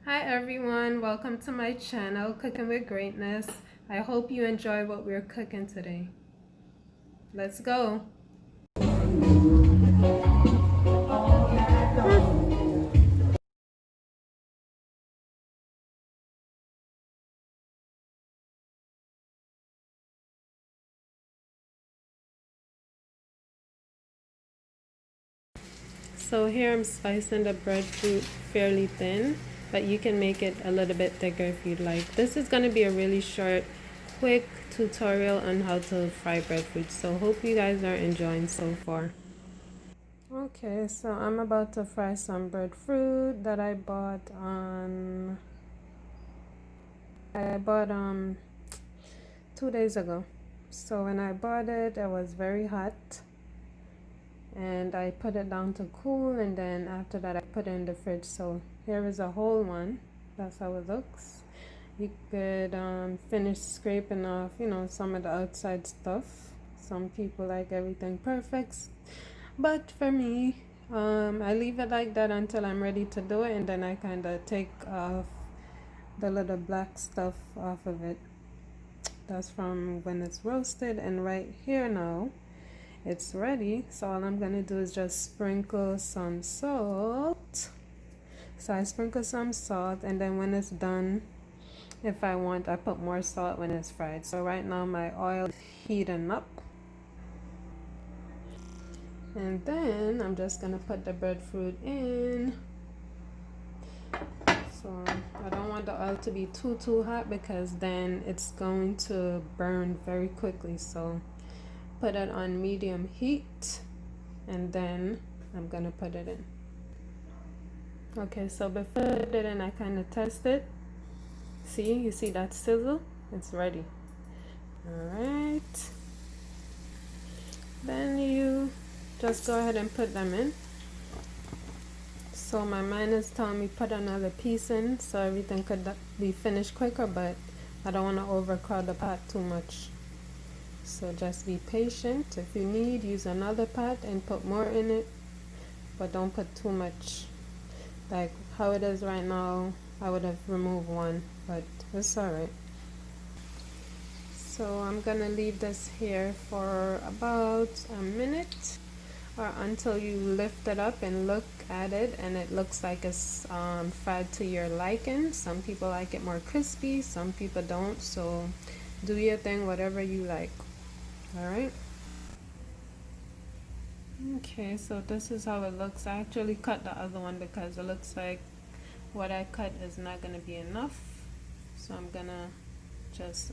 Hi everyone, welcome to my channel, Cooking with Greatness. I hope you enjoy what we're cooking today. Let's go. So here I'm slicing the breadfruit fairly thin, but you can make it a little bit thicker if you'd like. This is going to be a really short, quick tutorial on how to fry breadfruit. So hope you guys are enjoying so far. Okay, so I'm about to fry some breadfruit that I bought 2 days ago. So when I bought it, it was very hot and I put it down to cool, and then after that I put it in the fridge. So here is a whole one. That's how it looks. You could finish scraping off, some of the outside stuff. Some people like everything perfect, but for me, I leave it like that until I'm ready to do it, and then I kind of take off the little black stuff off of it. That's from when it's roasted, and right here now it's ready. So all I'm gonna do is just sprinkle some salt. So I sprinkle some salt, and then when it's done, if I want, I put more salt when it's fried. So right now my oil is heating up, and then I'm just gonna put the breadfruit in. So I don't want the oil to be too hot because then it's going to burn very quickly. So put it on medium heat, and then I'm gonna put it in. Okay, so before I put it in, I kind of test it. See, you see that sizzle? It's ready. All right. Then you just go ahead and put them in. So my mind is telling me put another piece in so everything could be finished quicker, but I don't want to overcrowd the pot too much. So just be patient. If you need, use another pot and put more in it, but don't put too much. Like how it is right now, I would have removed one, but it's alright. So I'm gonna leave this here for about a minute, or until you lift it up and look at it and it looks like it's fried to your liking. Some people like it more crispy, some people don't, so do your thing, whatever you like. All right. Okay, so this is how it looks. I actually cut the other one because it looks like what I cut is not gonna be enough, so I'm gonna just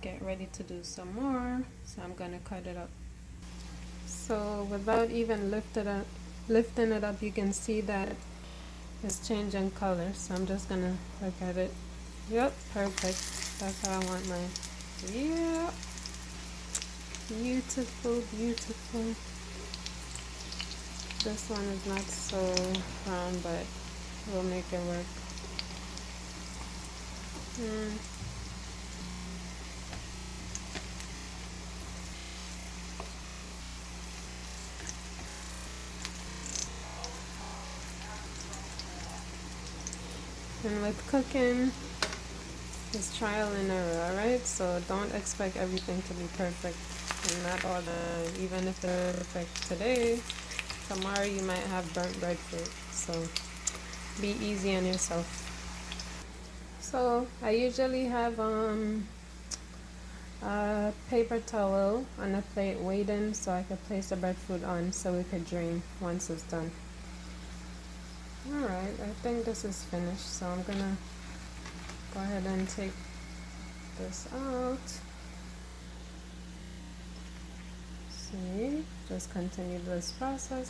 get ready to do some more. So I'm gonna cut it up. So without even lifting it up, you can see that it's changing color. So I'm just gonna look at it. Yep, perfect. That's how I want mine. Yeah, beautiful, beautiful. This one is not so brown, but we'll make it work. And with cooking, it's trial and error, alright? So don't expect everything to be perfect. And not all the, even if they're perfect today, tomorrow you might have burnt breadfruit. So be easy on yourself. So I usually have a paper towel on a plate waiting so I could place the breadfruit on so it could drain once it's done. Alright, I think this is finished, so I'm gonna go ahead and take this out. See, just continue this process.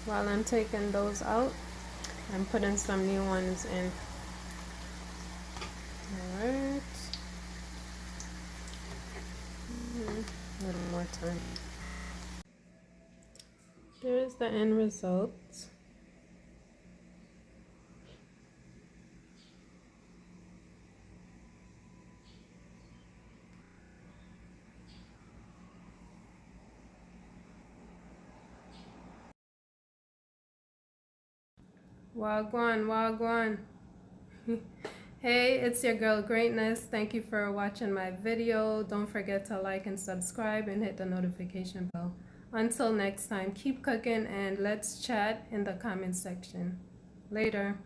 While I'm taking those out, I'm putting some new ones in. Alright. A little more time. There's the end result. Wagwan, wagwan. Hey, it's your girl Greatness. Thank you for watching my video. Don't forget to like and subscribe and hit the notification bell. Until next time, keep cooking and let's chat in the comment section. Later.